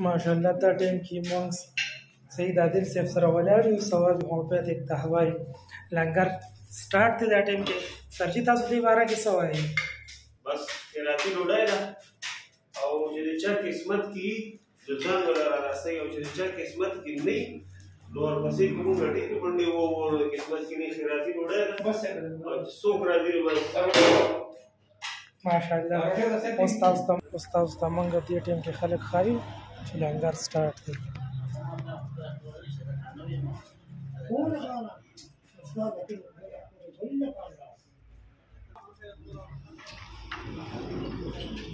माशाल्लाह دا ټیم کې موږ سید عادل صاحب سره ولاړ یو ثواب محبت ایک تحوی لنګر سٹارټ دی دا ټیم کې سرجی تاسو دې باره کې څه وایي بس خیراتي ډوډۍ ده او چې د چا قسمت کې د ځان ولا راستي او چې د چا قسمت کې نه نو ورپسې کوم غټي باندې وو قسمت کې نه خیراتي ډوډۍ ده بس څوک راځي ماشاءالله استاد تمنګ دې ټیم کې خلک خایي چې لنګر سٹارټ دی Thank you.